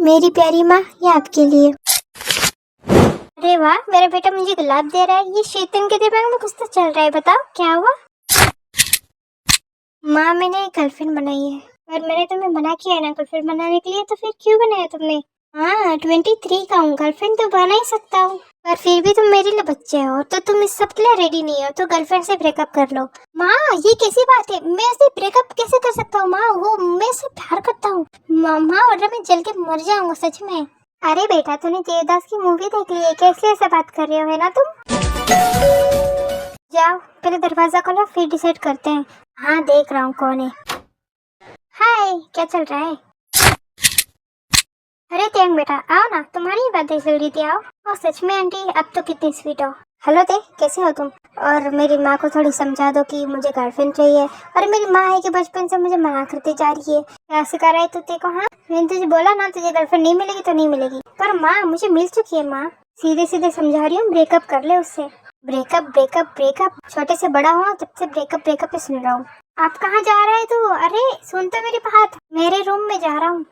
मेरी प्यारी माँ, ये आपके लिए। अरे वाह, मेरा बेटा मुझे गुलाब दे रहा है। ये शैतान के दिमाग में कुछ तो चल रहा है। बताओ क्या हुआ? माँ, मैंने एक गर्लफ्रेंड बनाई है। और मैंने तुम्हें मना किया है ना गर्लफ्रेंड बनाने के लिए, तो फिर क्यों बनाया तुमने? हाँ, 23 का हूँ, गर्लफ्रेंड तो बना ही सकता हूँ। पर फिर भी तुम मेरे लिए बच्चे हो, तो तुम इस सब के लिए रेडी नहीं हो, तो गर्लफ्रेंड से ब्रेकअप कर लो। माँ, ये कैसी बात है? मैं उससे ब्रेकअप कैसे कर सकता हूँ? माँ, वो मैं उससे प्यार करता हूँ। माँ, वरना मैं जल के मर जाऊंगा सच में। अरे बेटा, तूने देवदास की मूवी देख ली है, कैसे ऐसा बात कर रहे हो, है ना तुम? जाओ, पहले दरवाजा खोलो, फिर डिसाइड करते हैं। हाँ, देख रहा हूँ कौन है। हाय, क्या चल रहा है? अरे तेंग बेटा, आओ ना, तुम्हारी ही बातें चल रही थी, आओ। और सच में आंटी, अब तो कितनी स्वीट हो। हेलो ते, कैसे हो तुम? और मेरी माँ को थोड़ी समझा दो कि मुझे गर्लफ्रेंड चाहिए। और मेरी माँ है कि बचपन से मुझे मना करती जा रही है। क्या सिखा रहा है तू ते को? हाँ, मैंने तुझे बोला ना, तुझे गर्लफ्रेंड नहीं मिलेगी तो नहीं मिलेगी। पर माँ, मुझे मिल चुकी है माँ। सीधे सीधे समझा रही हूँ, ब्रेकअप कर ले उससे। ब्रेकअप ब्रेकअप ब्रेकअप, छोटे से बड़ा हुआ तब से ब्रेकअप ब्रेकअप ही सुन रहा हूँ। आप कहाँ जा रहे है तू? अरे सुन तो मेरी बात, मेरे रूम में जा रहा हूँ।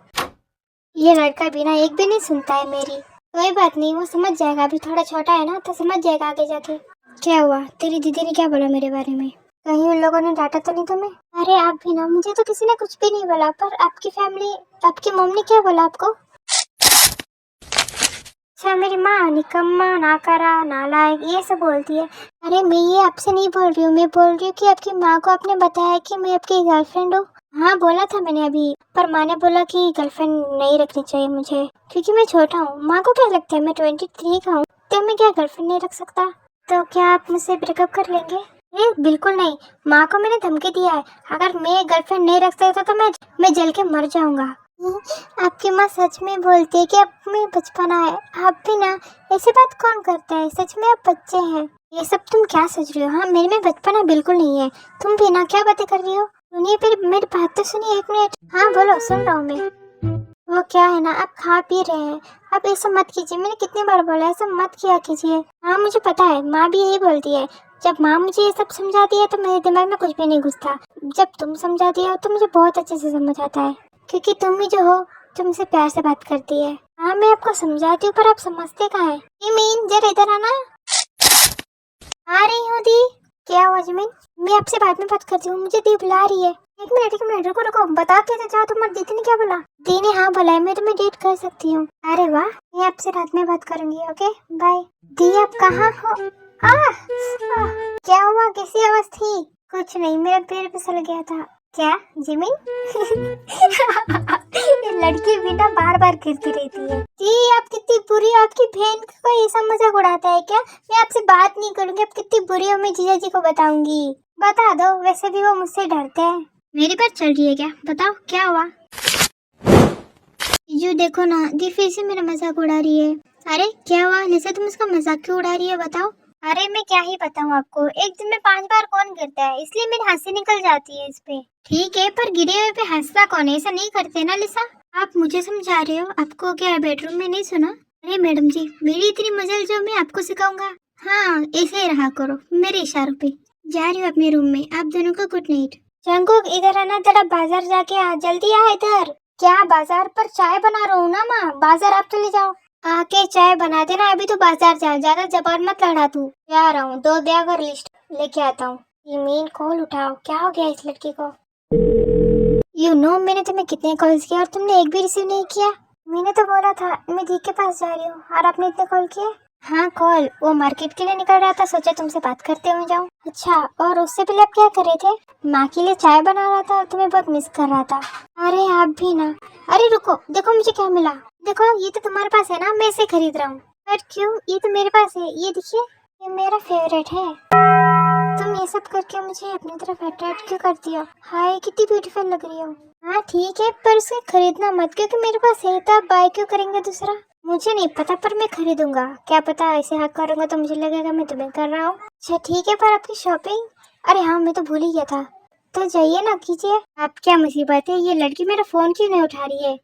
ये लड़का बिना एक भी नहीं सुनता है मेरी। कोई बात नहीं, वो समझ जाएगा, अभी थोड़ा छोटा है ना, तो समझ जाएगा आगे जाके। क्या हुआ? तेरी दीदी ने क्या बोला मेरे बारे में? कहीं उन लोगों ने डांटा तो नहीं तुम्हें? अरे आप भी ना, मुझे तो किसी ने कुछ भी नहीं बोला, पर आपकी फैमिली, आपकी मम्मी ने क्या बोला आपको? अच्छा, मेरी माँ निकम्मा, नाकारा, नालायक, ये सब बोलती है। अरे मैं ये आपसे नहीं बोल रही हूँ, मैं बोल रही हूँ कि आपकी माँ को आपने बताया कि मैं आपकी गर्लफ्रेंड हूँ। हाँ, बोला था मैंने अभी, पर माँ ने बोला कि गर्लफ्रेंड नहीं रखनी चाहिए मुझे, क्योंकि मैं छोटा हूँ। माँ को क्या लगता है मैं 23 का हूँ, तो मैं क्या गर्लफ्रेंड नहीं रख सकता? तो क्या आप मुझसे ब्रेकअप कर लेंगे? नहीं, बिल्कुल नहीं। माँ को मैंने धमकी दिया है, अगर मैं गर्लफ्रेंड नहीं रख सकता तो मैं जल के मर जाऊंगा। आपकी माँ सच में बोलती है कि आप में बचपना है। आप भी ना, ऐसी बात कौन करता है? सच में आप बच्चे हैं। ये सब तुम क्या सोच रही हो? हाँ, मेरे में बचपना बिल्कुल नहीं है। तुम भी ना, क्या बातें कर रही हो? सुनिए, फिर मेरी बात तो सुनिए, एक मिनट। हाँ बोलो, सुन रहा हूँ मैं। वो क्या है ना, आप खा पी रहे हैं, आप ऐसा मत कीजिए। मैंने कितनी बार बोला ऐसा मत किया कीजिए। हाँ, मुझे पता है, माँ भी यही बोलती है। जब माँ मुझे ये सब समझाती है तो मेरे दिमाग में कुछ भी नहीं घुसता। जब तुम समझाती हो तो मुझे बहुत अच्छे से समझ आता है, क्योंकि तुम ही जो हो, तुमसे प्यार से बात करती है। हाँ, मैं आपको समझाती हूँ, पर आप समझते कहाँ हैं? जमीन, जरा इधर आना। आ रही हूँ दी। क्या हुआ जमीन? मैं आपसे बाद में बात करती हूँ, मुझे दी बुला रही है। एक मिनट, रुको रुको, बता के तो जाओ, तुम्हारी दीदी ने क्या बोला? दी ने हाँ बोला है, मैं तुम्हें डेट कर सकती हूँ। अरे वाह, मैं आपसे रात में बात करूंगी। Okay bye. दी, आप कहाँ हो? क्या हुआ, कैसी आवाज थी? कुछ नहीं, मेरा पैर फिसल गया था। क्या जिमिन? ये लड़की भी ना बार बार गिरती रहती है। जी, आप कितनी बुरी हो, आपकी बहन को ऐसा मजाक उड़ाता है क्या? मैं आपसे बात नहीं करूंगी, आप कितनी बुरी हो, मैं जीजा जी को बताऊंगी। बता दो, वैसे भी वो मुझसे डरते हैं। मेरी बात चल रही है क्या? बताओ क्या हुआ? जो देखो ना, दी फिर से मेरा मजाक उड़ा रही है। अरे क्या हुआ लिसा, तुम इसका मजाक क्यों उड़ा रही है? बताओ। अरे मैं क्या ही बताऊँ आपको, एक दिन में 5 बार कौन गिरता है, इसलिए मेरी हंसी निकल जाती है इस पे। ठीक है, पर गिरे हुए पे हंसता कौन है? ऐसा नहीं करते ना लिसा। आप मुझे समझा रहे हो, आपको क्या बेडरूम में नहीं सुना? अरे मैडम जी, मेरी इतनी मजल जो मैं आपको सिखाऊंगा। हाँ, ऐसे ही रहा करो मेरे इशारों पे। जा रही हूँ अपने रूम में, आप दोनों को गुड नाइट। जंकुक, इधर आना, जरा बाजार जाके आ, जल्दी आ इधर। क्या बाजार? पर चाय बना रहा हूँ ना माँ, बाजार आप चले जाओ। आके चाय बना देना, अभी तो बाजार जा, ज्यादा जबान मत लड़ा तू। जा रहा हूँ, 2 बैग और लिस्ट लेके आता हूँ। ईमेल कॉल उठाओ, क्या हो गया इस लड़की को? मैंने तुम्हें कितने कॉल्स किया और तुमने एक भी रिसीव नहीं किया। मैंने तो बोला था मैं दी के पास जा रही हूँ, और आपने इतने कॉल किए। हाँ, कॉल वो मार्केट के लिए निकल रहा था, सोचा तुमसे बात करते हुए जाऊँ। अच्छा, और उससे पहले आप क्या कर रहे थे? माँ के लिए चाय बना रहा था, तुम्हें बहुत मिस कर रहा था। अरे आप भी ना। अरे रुको, देखो मुझे क्या मिला। देखो, ये तो तुम्हारे पास है ना, मैं इसे खरीद रहा हूँ। पर क्यों? ये तो मेरे पास है, ये देखिए, ये मेरा फेवरेट है। तुम ये सब करके मुझे अपनी तरफ अट्रैक्ट क्यों करती हो? हाय, कितनी ब्यूटीफुल लग रही हो। हाँ ठीक है, पर उसे खरीदना मत, क्योंकि मेरे पास है, तो आप बाय क्यों करेंगे दूसरा? मुझे नहीं पता, पर मैं खरीदूंगा। क्या पता ऐसे हक करूंगा तो मुझे लगेगा मैं तुम्हें कर रहा हूँ। अच्छा ठीक है, पर आपकी शॉपिंग? अरे हाँ, मैं तो भूल ही गया था। तो जाइए ना, कीजिए। आप क्या मुसीबत है, ये लड़की मेरा फोन क्यों नहीं उठा रही है?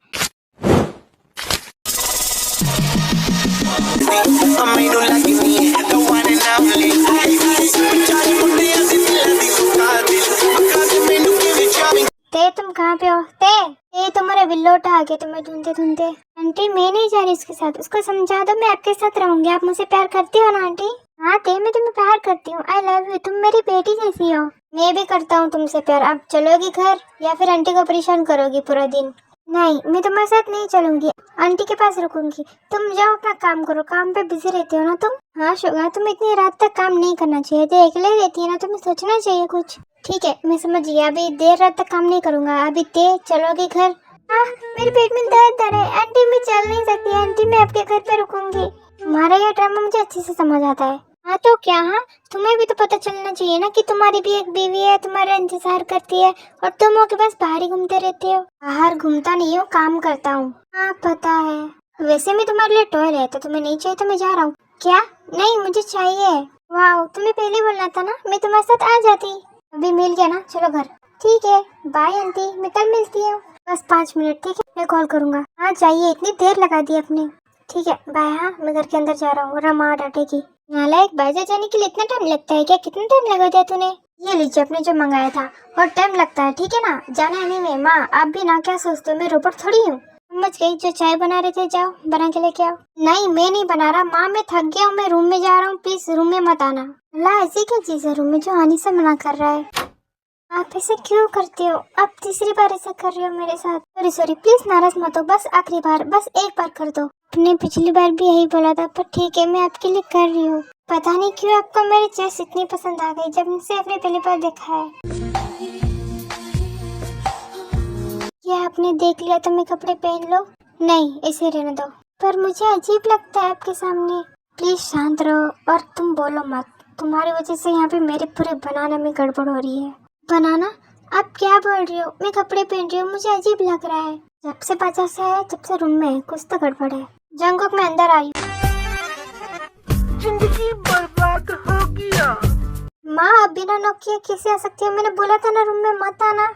ते तुम कहाँ पे हो? ते ये तुम्हारा बिल्लोटा आ गया तुम्हें ढूंढते ढूंढते। आंटी मैं नहीं जा रही उसके साथ, उसको समझा दो मैं आपके साथ रहूंगी। आप मुझे प्यार करती हो ना आंटी? हाँ ते मैं तुम्हें प्यार करती हूँ, आई लव यू, तुम मेरी बेटी जैसी हो। मैं भी करता हूँ तुमसे प्यार। आप चलोगी घर या फिर आंटी को परेशान करोगी पूरा दिन? नहीं मैं तुम्हारे साथ नहीं चलूंगी, आंटी के पास रुकूंगी। तुम जाओ अपना काम करो, काम पे बिजी रहते हो ना तुम। हाँ शुगा तुम इतनी रात तक काम नहीं करना चाहिए, तो अकेले रहती है ना, तुम्हें सोचना चाहिए कुछ। ठीक है मैं समझ गई, अभी देर रात तक काम नहीं करूंगा। अभी ते चलोगे घर? मेरे पेट में दर्द आ रहा है आंटी, मैं चल नहीं सकती आंटी, मैं आपके घर पे रुकूंगी। तुम्हारा ये ड्रामा मुझे अच्छे से समझ आता है। हाँ तो क्या, हाँ तुम्हें भी तो पता चलना चाहिए ना कि तुम्हारी भी एक बीवी है, तुम्हारा इंतजार करती है, और तुम के पास बाहर ही घूमते रहते हो। बाहर घूमता नहीं हूँ, काम करता हूँ। हाँ पता है, वैसे मैं तुम्हारे लिए टॉय है, तो तुम्हें नहीं चाहिए तो मैं जा रहा हूँ। क्या? नहीं मुझे चाहिए। वाह तुम्हें पहले बोलना था ना, मैं तुम्हारे साथ आ जाती। अभी मिल गया ना, चलो घर। ठीक है बाय आंटी, मैं कल मिलती हूँ। बस 5 मिनट, ठीक है मैं कॉल करूँगा। हाँ जाइए, इतनी देर लगा दी आपने। ठीक है बाय। हाँ मैं घर के अंदर जा रहा हूँ, रमा डांटेगी। नालायक, बाजार जाने के लिए इतना टाइम लगता है क्या? कितना टाइम लगा दिया तूने? ये लीजिए आपने जो मंगाया था, और टाइम लगता है ठीक है ना, जाने आने में। माँ आप भी ना क्या सोचते हो, मैं रोबोट थोड़ी हूँ। समझ गई, जो चाय बना रहे थे जाओ बना के लेके आओ। नहीं मैं नहीं बना रहा माँ, मैं थक गया हूँ, मैं रूम में जा रहा हूँ, प्लीज रूम में मत आना। ला ऐसी क्या चीज है रूम में जो आने से मना कर रहा है? आप ऐसे क्यों करते हो? आप तीसरी बार ऐसा कर रहे हो मेरे साथ। सॉरी सॉरी, प्लीज नाराज मत हो, बस आखिरी बार, बस एक बार कर दो। आपने पिछली बार भी यही बोला था, पर ठीक है मैं आपके लिए कर रही हूँ। पता नहीं क्यों आपको मेरी चेस्ट इतनी पसंद आ गई जब से आपने पहली बार देखा है। क्या आपने देख लिया तो मैं कपड़े पहन लो? नहीं ऐसे रहने दो। पर मुझे अजीब लगता है आपके सामने। प्लीज शांत रहो और तुम बोलो मत, तुम्हारी वजह से यहाँ पे मेरे पूरे बनाने में गड़बड़ हो रही है। बनाना? आप क्या बोल रही हो? मैं कपड़े पहन रही हूँ, मुझे अजीब लग रहा है। जब से बाजार से आया, जब से रूम में है, कुछ तो गड़बड़ है। जंगुक मैं अंदर आई। जिंदगी बर्बाद हो गया। माँ आप बिना नॉक किए कैसे आ सकती हो? मैंने बोला था ना रूम में मत आना।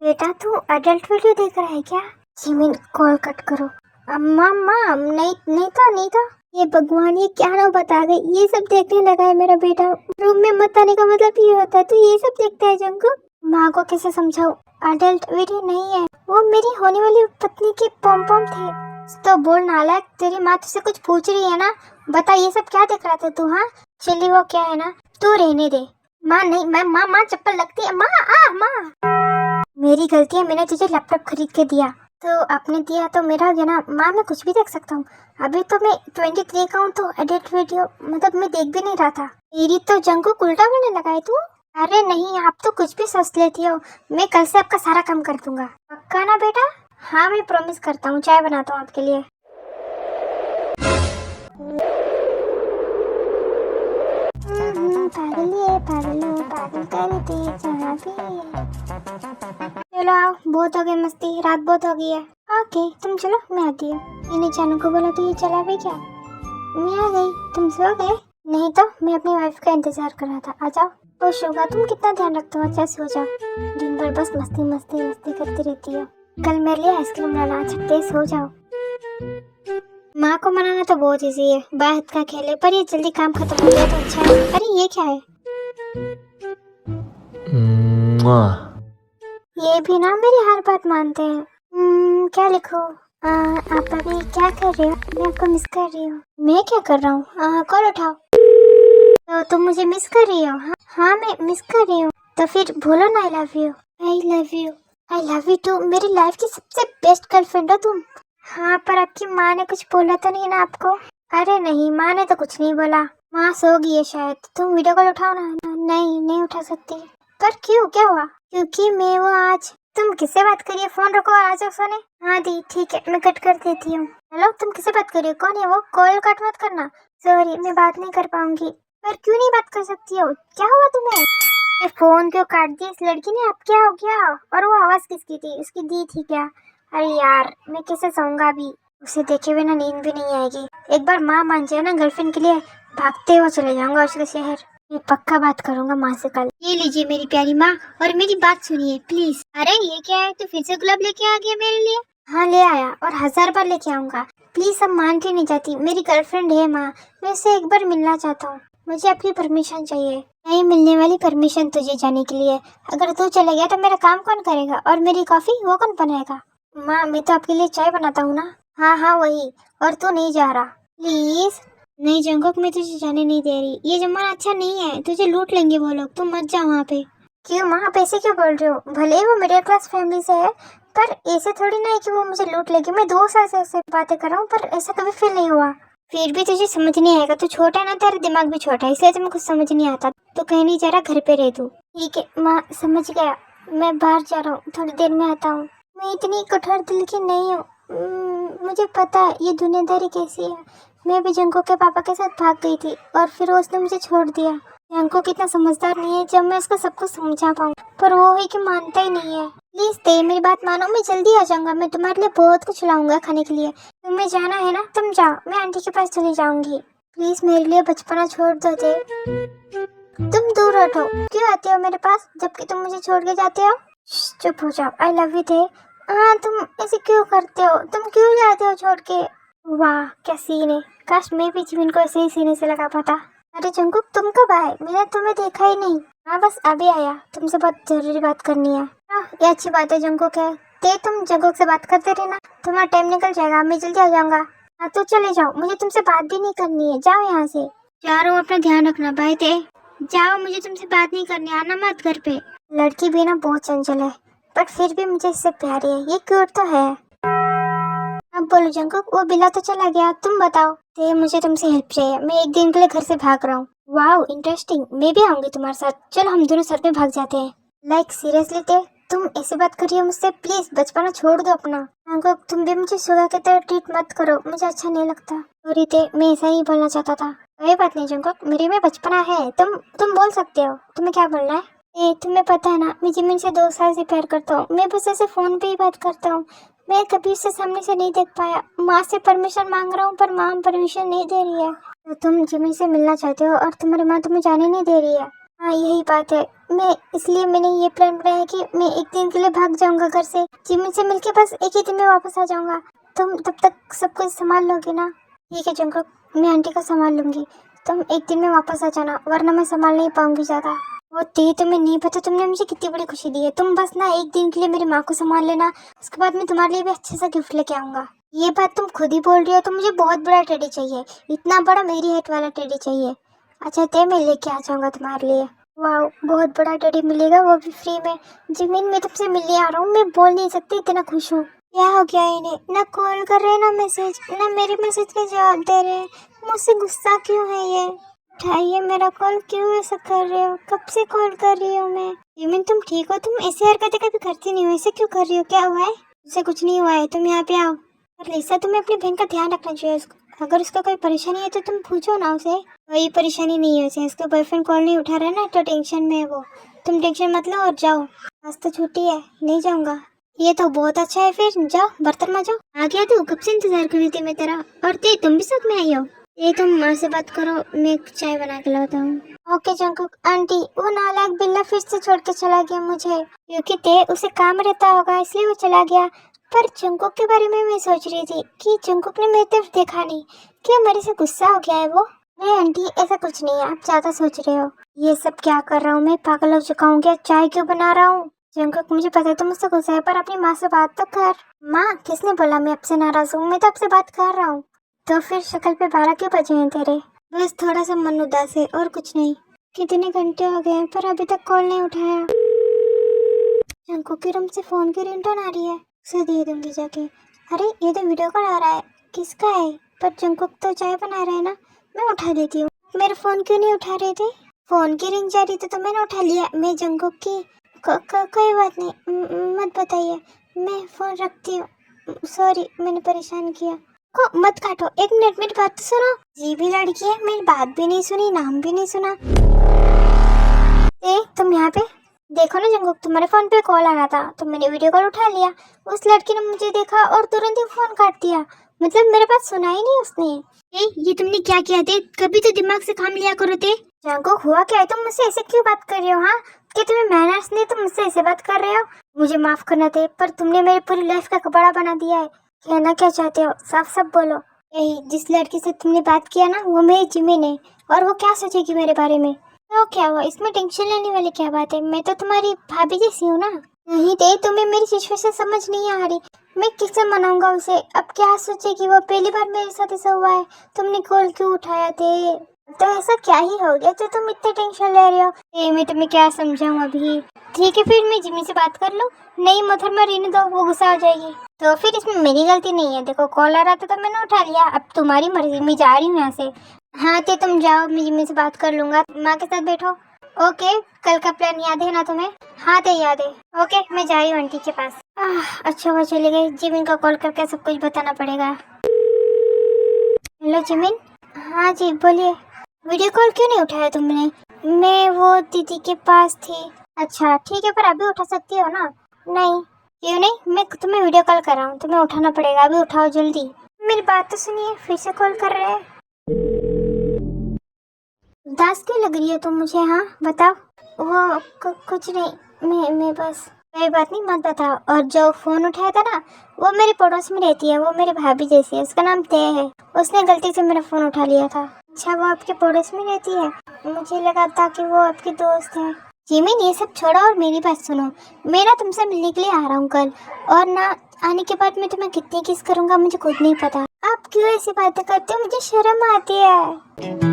बेटा तू अडल्ट वीडियो देख रहा है क्या? जिमिन कॉल कट करो। अम्मा माँ नहीं तो ये भगवान ये क्या ना बता गई, ये सब देखने लगा है मेरा बेटा। रूम में मत आने का मतलब ये होता है, तो ये सब देखता है जंगुक। माँ को कैसे समझाऊं? अडल्ट वीडियो नहीं है, वो मेरी होने वाली पत्नी के पॉम पॉम थे। तो बोल नालायक, तेरी माँ तुझसे कुछ पूछ रही है ना, बता ये सब क्या देख रहा था तू? हाँ चली वो क्या है ना, तू रहने दे। माँ नहीं, मैं माँ चप्पल लगती है। माँ मेरी गलती है, मैंने तुझे लैपटॉप खरीद के दिया, तो आपने दिया तो मेरा हो गया ना। माँ मैं कुछ भी देख सकता हूँ, अभी तो मैं 23 का हूँ, तो एडिट वीडियो मतलब मैं देख भी नहीं रहा था। मेरी तो जंगुक उल्टा बोलने लगा है तू। अरे नहीं आप तो कुछ भी सोच लेती हो, मैं कल से आपका सारा काम कर दूंगा। पक्का ना बेटा? हाँ मैं प्रॉमिस करता हूँ, चाय बनाता हूँ आपके लिए। पागल कर दे जहाँ भी। चलो आओ, बहुत हो गई मस्ती, रात बहुत हो गई है। ओके तुम चलो मैं आती हूँ। मैंने जानू को बोला तो ये चला भी क्या? मैं आ गई, तुम सो गए? नहीं तो मैं अपनी वाइफ का इंतजार कर रहा था। आ जाओ। ओ शुगा तुम कितना ध्यान रखते हो, अच्छा सो जाओ। दिन भर बस मस्ती मस्ती मस्ती करती रहती हो। कल मेरे लिए आइसक्रीम लाना, छट्टे सो जाओ। माँ को मनाना तो बहुत इजी है, बाहर का खेल है, पर ये जल्दी काम खत्म हो गया तो अच्छा है। अरे ये क्या है? ये भी ना मेरी हर बात मानते हैं। क्या लिखूं? आप अभी क्या कर रहे हो? मैं आपको मिस कर रही हूँ। मैं क्या कर रहा हूँ? कॉल उठाओ। तो तुम मुझे मिस कर रही हो? हाँ मैं मिस कर रही हूँ। तो फिर बोलो ना I love you. I love you. I love you too. मेरी लाइफ की सबसे बेस्ट गर्लफ्रेंड हो तुम। हाँ पर आपकी माँ ने कुछ बोला तो नहीं ना आपको? अरे नहीं माँ ने तो कुछ नहीं बोला, माँ सो गई है शायद। तुम वीडियो कॉल उठाओ ना। नहीं उठा सकती। पर क्यों, क्या हुआ? क्योंकि मैं वो आज। तुम किससे बात करिए, फोन रखो आ जाओ सोने। हाँ दी ठीक है मैं कट कर देती हूँ। हेलो तुम किससे बात करिए, कौन है वो? कॉल कट मत करना। सॉरी मैं बात नहीं कर पाऊंगी। पर क्यों नहीं बात कर सकती हो, क्या हुआ तुम्हें? ये फोन क्यों काट दिया इस लड़की ने, अब क्या हो गया? और वो आवाज किसकी थी, उसकी दी थी क्या? अरे यार मैं कैसे सोऊंगा अभी, उसे देखे बिना नींद भी नहीं आएगी। एक बार माँ मान जाए ना गर्लफ्रेंड के लिए, भागते हुए चले जाऊंगा उसके शहर। मैं पक्का बात करूंगा माँ से कल। ये लीजिए मेरी प्यारी माँ, और मेरी बात सुनिए प्लीज। अरे ये क्या है, तू फिर से गुलाब लेके आ गया मेरे लिए? हाँ ले आया, और 1000 बार लेके आऊंगा। प्लीज अब मान के नहीं जाती, मेरी गर्लफ्रेंड है माँ, मैं उससे एक बार मिलना चाहता हूँ। मुझे आपकी परमिशन चाहिए। नहीं मिलने वाली परमिशन तुझे जाने के लिए। अगर तू चले गया तो मेरा काम कौन करेगा, और मेरी कॉफी वो कौन बनाएगा? माँ मैं तो आपके लिए चाय बनाता हूँ ना। हाँ हाँ वही, और तू नहीं जा रहा प्लीज। नहीं जंगुक, मैं तुझे जाने नहीं दे रही। ये जमाना अच्छा नहीं है, तुझे लूट लेंगे वो लोग, तुम मत जा वहाँ पे। क्यों माँ, आप ऐसे क्यों बोल रहे हो? भले ही वो मिडिल क्लास फैमिली से है, पर ऐसे थोड़ी ना है कि वो मुझे लूट लेगी। मैं 2 साल से ऐसे बातें कर रहा हूँ, पर ऐसा कभी फील नहीं हुआ। फिर भी तुझे समझ नहीं आएगा, तू छोटा है ना, तेरा दिमाग भी छोटा है, इसलिए तुम्हें कुछ समझ नहीं आता। तो कहीं नहीं जा रहा, घर पे रह तू। ठीक है माँ, समझ गया। मैं बाहर जा रहा हूँ, थोड़ी देर में आता हूँ। मैं इतनी कठोर दिल की नहीं हूँ। मुझे पता है ये दुनियादारी कैसी है। मैं भी जंको के पापा के साथ भाग गई थी, और फिर उसने मुझे छोड़ दिया। जंको कितना समझदार नहीं है, जब मैं उसको सब कुछ समझा पाऊँ, पर वो है कि मानता ही नहीं है। प्लीज ते मेरी बात मानो, मैं जल्दी आ जाऊंगा। मैं तुम्हारे लिए बहुत कुछ लाऊंगा खाने के लिए। तुम्हें जाना है ना, तुम जाओ, मैं आंटी के पास चली जाऊंगी। प्लीज मेरे लिए बचपना छोड़ दो ते। तुम दूर हटो, क्यों आते हो मेरे पास जबकि तुम मुझे छोड़ के जाते हो? चुप हो जाओ, आई लव यू थे। हाँ तुम ऐसे क्यों करते हो, तुम क्यों जाते हो छोड़ के? वाह क्या सीन है, काश मैं भी जीवन को ऐसे ही सीने से लगा पाता। अरे जंकुक तुम कब आए, मैंने तुम्हें देखा ही नहीं। हाँ बस अभी आया, तुमसे बहुत जरूरी बात करनी है। ये अच्छी बात है जंकुक है, ते तुम जंकुक से बात करते रहना, तुम्हारा टाइम निकल जाएगा, मैं जल्दी आ जाऊंगा। हाँ तो चले जाओ, मुझे तुमसे बात भी नहीं करनी है, जाओ यहाँ से। जा रहा हूँ, अपना ध्यान रखना बाय ते। जाओ, मुझे तुमसे बात नहीं करनी, आना मत घर पे। लड़की भी ना बहुत चंचल है, बट फिर भी मुझे इससे प्यारी है, ये क्यूट तो है। अब बोलो जंकुक, वो बिल्ला तो चला गया, तुम बताओ। ते मुझे तुमसे हेल्प चाहिए, मैं एक दिन के लिए घर से भाग रहा हूँ। वाओ इंटरेस्टिंग, मैं भी आऊंगी तुम्हारे साथ, चलो हम दोनों साथ में भाग जाते हैं। लाइक सीरियसली ते तुम ऐसी बात कर रही हो मुझसे? प्लीज बचपना छोड़ दो अपना। जंकुक तुम भी मुझे सुगा की तरह ट्रीट मत करो, मुझे अच्छा नहीं लगता। सॉरी ते, मैं ऐसा ही बोलना चाहता था। कोई बात नहीं जंकुक, मेरे में बचपना है, तुम बोल सकते हो, तुम्हें क्या बोलना है? तुम्हें पता है ना, मैं जिमिन से 2 साल से प्यार करता हूँ। मैं बस ऐसे फोन पे ही बात करता हूँ, मैं कभी उससे सामने से नहीं देख पाया। माँ से परमिशन मांग रहा हूँ, पर माँ परमिशन नहीं दे रही है। तो तुम जिमिन से मिलना चाहते हो, और तुम्हारी माँ तुम्हें जाने नहीं दे रही है। हाँ यही बात है, मैंने ये प्लान बनाया है कि मैं एक दिन के लिए भाग जाऊंगा घर से, जिमिन से मिलके बस एक ही दिन में वापस आ जाऊंगा। तुम तब तक सब कुछ संभाल लोगे ना? ठीक है जंकुक, मैं आंटी को संभाल लूंगी, तुम एक दिन में वापस आ जाना, वरना मैं संभाल नहीं पाऊंगी ज्यादा। वो ते तुम्हें नहीं पता तुमने मुझे कितनी बड़ी खुशी दी है। तुम बस ना एक दिन के लिए मेरी माँ को संभाल लेना, उसके बाद मैं तुम्हारे लिए भी अच्छे सा गिफ्ट लेके आऊंगा। ये बात तुम खुद ही बोल रही हो, तो मुझे बहुत बड़ा टेडी चाहिए, इतना बड़ा मेरी हाइट वाला टेडी चाहिए। अच्छा ते मैं लेके आ जाऊंगा तुम्हारे लिए। वाह बहुत बड़ा टेडी मिलेगा, वो भी फ्री में। जिमिन मैं तुमसे मिलने आ रहा हूँ, मैं बोल नहीं सकती इतना खुश हूँ। क्या हो गया इन्हें, ना कॉल कर रहे ना मैसेज, ना मेरे मैसेज का जवाब दे रहे। मुझसे गुस्सा क्यों है ये? उठाइए मेरा कॉल, क्यों ऐसा कर रहे हो? कब से कॉल कर रही हूँ मैं। यमिन तुम ठीक हो? तुम ऐसी हरकतें कभी करती नहीं हो, ऐसे क्यों कर रही हो? क्या हुआ है? मुझसे कुछ नहीं हुआ है, तुम यहाँ पे आओ। और लिसा तुम्हें अपनी बहन का ध्यान रखना चाहिए, अगर उसका कोई परेशानी है तो तुम पूछो ना उसे। कोई परेशानी नहीं है उसे, उसका बॉयफ्रेंड कॉल नहीं उठा रहा है ना, तो टेंशन में है वो। तुम टेंशन मत लो और जाओ, आज तो छुट्टी है, नहीं जाऊंगा। ये तो बहुत अच्छा है, फिर जाओ बर्तन मजो। आ गया तू, कब से इंतजार कर रही थी मैं तेरा। और ते तुम भी साथ में आई हो? ये तुम माँ से बात करो, मैं चाय बना के लाता हूँ। Okay Jungkook. आंटी वो नालायक बिल्ला फिर से छोड़ के चला गया मुझे, क्योंकि ते उसे काम रहता होगा इसलिए वो चला गया। पर जंकुक के बारे में मैं सोच रही थी कि जंकुक ने मेरी तरफ देखा नहीं, क्या मेरे से गुस्सा हो गया है वो? नहीं आंटी ऐसा कुछ नहीं है, आप ज्यादा सोच रहे हो। ये सब क्या कर रहा हूँ मैं, पागल हो चुका हूँ क्या? चाय क्यों बना रहा हूँ? जंकुक मुझे पता है तुम मुझसे गुस्सा है, पर अपनी माँ से बात तो कर। माँ किसने बोला मैं आपसे नाराज हूँ, मैं तो आपसे बात कर रहा हूँ। तो फिर शक्ल पे 12 क्यों बजे हैं तेरे? बस थोड़ा सा मन उदास है और कुछ नहीं। कितने घंटे हो गए पर अभी तक कॉल नहीं उठाया। जंकुक के रूम से फोन की रिंगटोन आ रही है, उसे दे दूंगी जाके। अरे ये तो वीडियो कॉल आ रहा है, किसका है? पर जंकुक तो चाय बना रहे हैं ना, मैं उठा देती हूँ। मेरा फोन क्यों नहीं उठा रहे थे? फोन की रिंग जा रही थी तो मैंने उठा लिया। मैं जंकुक की कोई बात नहीं, मत बताइए, मैं फोन रखती हूँ। सॉरी मैंने परेशान किया। को मत काटो, 1 मिनट मेरी बात तो सुनो। जी भी लड़की है, मेरी बात भी नहीं सुनी, नाम भी नहीं सुना। तुम यहाँ पे देखो ना जंकुक, तुम्हारे फोन पे कॉल आ रहा था तो मैंने वीडियो कॉल उठा लिया। उस लड़की ने मुझे देखा और तुरंत ही फोन काट दिया, मतलब मेरे पास सुना ही नहीं उसने। ये तुमने क्या किया थे? कभी तो दिमाग से काम लिया करो थे। जंकुक हुआ क्या है, तुम मुझसे ऐसे क्यों बात कर रहे हो? हाँ क्या तुम्हें मैनर्स नहीं, तुम मुझसे ऐसे बात कर रहे हो? मुझे माफ करना थे, पर तुमने मेरी पूरी लाइफ का कपड़ा बना दिया है। कहना क्या चाहते हो, साफ साफ बोलो। यही जिस लड़की से तुमने बात किया ना, वो मेरी जिमिन है, और वो क्या सोचेगी मेरे बारे में। तो क्या हुआ, इसमें टेंशन लेने वाली क्या बात है, मैं तो तुम्हारी भाभी जैसी हूँ ना। नहीं दे, तुम्हें मेरी सिचुएशन समझ नहीं आ रही। मैं किससे मनाऊंगा उसे, अब क्या सोचेगी वो, पहली बार मेरे साथ ऐसा हुआ है, तुमने कॉल क्यों उठाया थे, तो ऐसा क्या ही हो गया जो तुम इतने टेंशन ले रहे हो। मैं तुम्हें क्या समझाऊं अभी। ठीक है फिर मैं जिमी से बात कर लूं। नहीं मोहतरमा रहने दो, वो गुस्सा हो जाएगी। तो फिर इसमें मेरी गलती नहीं है, देखो कॉल आ रहा था तो मैंने उठा लिया, अब तुम्हारी मर्जी, मैं जा रही हूँ यहाँ से। हाँ ते तुम जाओ, मैं जिमी से बात कर लूंगा, माँ के साथ बैठो। ओके, कल का प्लान याद है ना तुम्हें। हाँ ते याद है। ओके मैं जा रही हूँ आंटी के पास। अच्छा वो चले गए, जिमिन को कॉल करके सब कुछ बताना पड़ेगा। Hello Jimin. हाँ जी बोलिए। वीडियो कॉल क्यों नहीं उठाया तुमने। मैं वो दीदी के पास थी। अच्छा ठीक है, पर अभी उठा सकती हो ना। नहीं क्यों नहीं, मैं तुम्हें वीडियो कॉल कर रहा हूँ, तुम्हें उठाना पड़ेगा, अभी उठाओ जल्दी। मेरी बात तो सुनिए, फिर से कॉल कर रहे हैं। उदास क्यों लग रही है तुम मुझे, हाँ बताओ। वो कुछ नहीं, मैं बस। कोई बात नहीं, मत बताओ। और जो फोन उठाया था ना, वो मेरे पड़ोस में रहती है, वो मेरी भाभी जैसी है, उसका नाम तय है, उसने गलती से मेरा फोन उठा लिया था। अच्छा वो आपके पड़ोस में रहती है, मुझे लगा था कि वो आपकी दोस्त है। जिमिन ये सब छोड़ो और मेरी बात सुनो, मैं ना तुमसे मिलने के लिए आ रहा हूँ कल, और ना आने के बाद मैं तुम्हें कितनी किस करूँगा मुझे खुद नहीं पता। आप क्यों ऐसी बातें करते हो, मुझे शर्म आती है।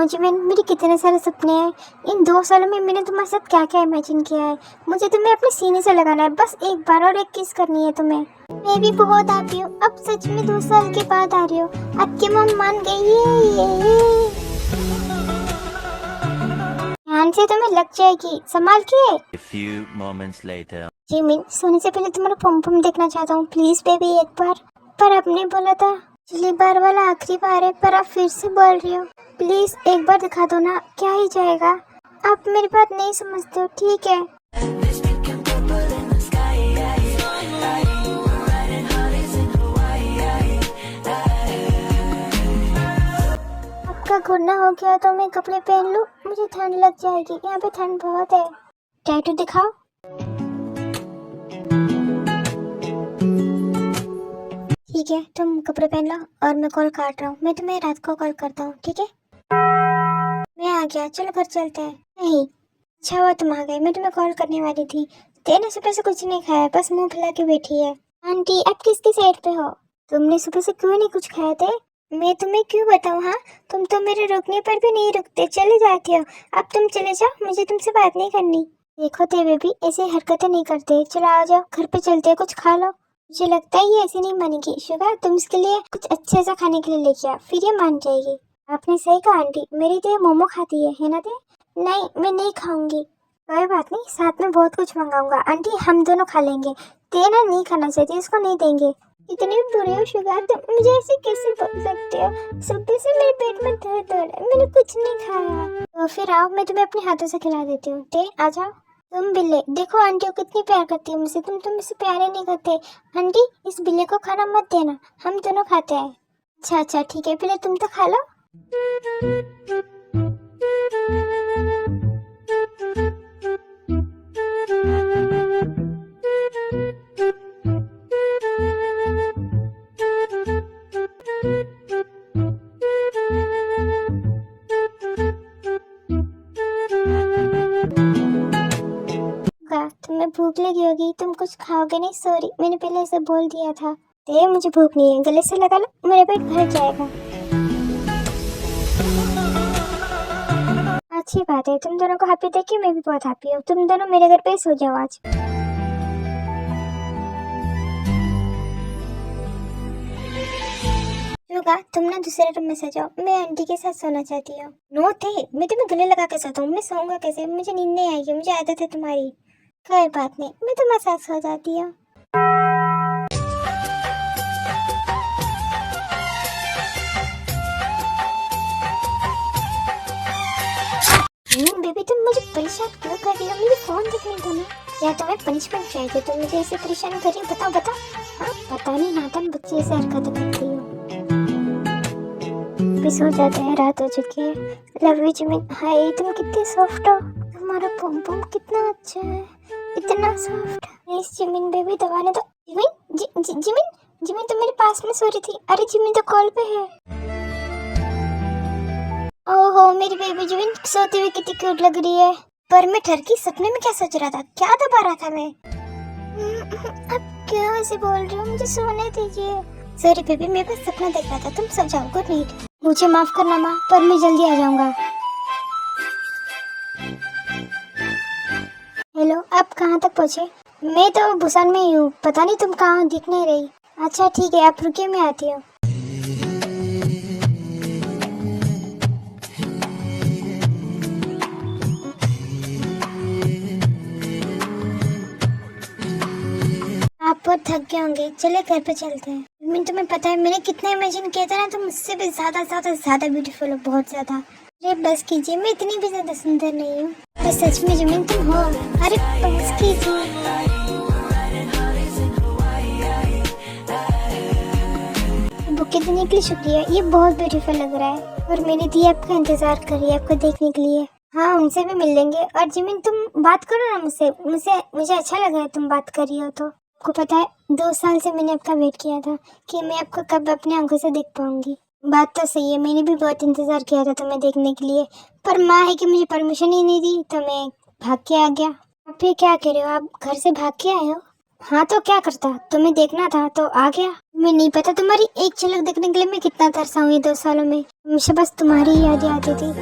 जिमिन मेरे कितने सारे सपने हैं, इन 2 सालों में मैंने तुम्हारे साथ क्या क्या इमेजिन किया है। मुझे तुम्हें अपने सीने से लगाना है, बस एक बार और एक किस करनी है तुम्हें। मैं भी बहुत आती हूँ, अब सच में 2 साल के बाद आ रही हो, आपकी मम्मा मान गई ये। ध्यान से तुम्हें लग जाएगी, संभाल के। A few moments later. Jimin सोने से पहले तुम्हारा पम पम देखना चाहता हूँ, प्लीज बेबी एक बार। पर आपने बोला था पिछली बार वाला आखिरी बार है, पर आप फिर से बोल रही हो, प्लीज एक बार दिखा दो ना, क्या ही जाएगा। आप मेरी बात नहीं समझते हो, ठीक है। आपका घुटना हो गया तो मैं कपड़े पहन लूं, मुझे ठंड लग जाएगी, यहाँ पे ठंड बहुत है। टैटू दिखाओ। ठीक है तुम कपड़े पहन लो और मैं कॉल काट रहा हूँ, मैं तुम्हें रात को कॉल करता हूँ, ठीक है। मैं आ गया, चलो घर चलते हैं। नहीं अच्छा हुआ तुम आ गए, मैं तुम्हें कॉल करने वाली थी। तेने सुबह से कुछ नहीं खाया, बस मुंह फैला के बैठी है। आंटी आप किसकी साइड पे हो, तुमने सुबह से क्यों नहीं कुछ खाए थे। मैं तुम्हें क्यों बताऊँ, हाँ तुम तो मेरे रुकने पर भी नहीं रुकते, चले जाते हो। अब तुम चले जाओ, मुझे तुमसे बात नहीं करनी। देखो ते बेबी ऐसे हरकतें नहीं करते, चलो आ जाओ घर पे चलते, कुछ खा लो। मुझे लगता है ये ऐसे नहीं मानेगी, शुगर तुम इसके लिए कुछ अच्छे सा खाने के लिए लेके आओ, फिर ये मान जाएगी। आपने सही कहा आंटी, मेरी तो ये मोमो खाती है ना ते। नहीं मैं नहीं खाऊंगी। कोई बात नहीं, साथ में बहुत कुछ मंगाऊंगा आंटी, हम दोनों खा लेंगे। ते ना नहीं खाना चाहती, उसको नहीं देंगे। इतने बुरे हो शुगर, तुम मुझे ऐसे कैसे बोल सकते हो। सुबह से मेरे पेट में दर्द हो रहा है, मैंने कुछ नहीं खाया। तो फिर आओ, मैं तुम्हें अपने हाथों से खिला देती हूँ। ते आ जाओ। तुम बिल्ले देखो आंटी को कितनी प्यार करती है मुझसे, तुम मुझसे प्यार ही नहीं करते। आंटी इस बिल्ले को खाना मत देना, हम दोनों खाते हैं। अच्छा ठीक है, पहले तुम तो खा लो। तुम्हें भूख लगी होगी, तुम कुछ खाओगे नहीं, सॉरी मैंने पहले ऐसे बोल दिया था। ते मुझे भूख नहीं है, गले से लगा लो, मेरा पेट भर जाएगा। अच्छी बात है, तुम दोनों को हैप्पी देख के मैं भी बहुत हैप्पी हूँ। तुम दोनों मेरे घर पे सो जाओ आज। तुम ना दूसरे रूम में सो जाओ, मैं आंटी के साथ सोना चाहती हूँ। नो थे, मैं तुम्हें गले लगा के सोता हूँ, मैं सोऊंगा कैसे, मुझे नींद नहीं आएगी, मुझे आदत है तुम्हारी। कोई बात नहीं, मैं तुम्हारे साथ सो जाती हूँ। बेबी तुम मुझे परेशान क्यों कर रही हो, मुझे फोन देखने दो ना। या तुम्हें पनिशमेंट चाहिए, तुम मुझे ऐसे परेशान कर रही हो, बताओ बताओ। हाँ पता नहीं नाटन बच्चे ऐसे हरकत करती हो। भी सो जाते हैं, रात हो चुकी है। Love you Jimin. हाय तुम कितनी सॉफ्ट हो, तुम्हारा पम पम कितना अच्छा है, इतना सॉफ्ट। प्लीज जिमिन बेबी दबाने दो। जिमिन जिमिन जिमिन तो मेरे पास में सो रही थी। अरे जिमिन तो कॉल पे है। ओहो मेरी बेबी जिमिन सोते हुए कितनी क्यूट लग रही है। पर मैं ठरकी सपने में क्या सोच रहा था, क्या दबा रहा था मैं? अब क्यों ऐसे बोल रही हो, मुझे सोने दीजिए। सॉरी बेबी, मैं बस सपना देख रहा था। तुम सो जाओ, गुड नाइट। मुझे माफ करना माँ, पर मैं जल्दी आ जाऊंगा। हेलो, आप कहाँ तक पहुँचे? मैं तो बुसान में ही हूँ, पता नहीं तुम कहाँ हो, दिख नहीं रही। अच्छा ठीक है, आप रुकिए, मैं आती हूँ। आप बहुत थक गए होंगे, चले घर पे चलते हैं। मैं तुम्हें पता है मैंने कितना इमेजिन किया था ना, तुम मुझसे भी ज्यादा ज्यादा ज्यादा ब्यूटीफुल हो, बहुत ज्यादा। अरे बस कीजिए, मैं इतनी भी ज्यादा सुंदर नहीं हूँ। अरे सच में जिमिन तुम हो। अरे बस कीजिए। बुके देने के लिए शुक्रिया, ये बहुत ब्यूटीफुल लग रहा है। और मेरी दी आपका इंतजार कर रही है आपको देखने के लिए। हाँ उनसे भी मिल लेंगे। और जिमिन तुम बात करो ना मुझसे, मुझे अच्छा लग रहा है तुम बात कर रही हो तो। आपको पता है 2 साल से मैंने आपका वेट किया था कि मैं आपको कब अपनी आंखों से देख पाऊंगी। बात तो सही है, मैंने भी बहुत इंतजार किया था तुम्हें देखने के लिए, पर माँ है कि मुझे परमिशन ही नहीं दी तो मैं भाग के आ गया। आप ये क्या कह रहे हो, आप घर से भाग के आए हो? हाँ तो क्या करता, तुम्हें देखना था तो आ गया। मैं नहीं पता तुम्हारी एक झलक देखने के लिए मैं कितना तरसा हूँ ये 2 सालों में। मुझे बस तुम्हारी ही यादें आती थी।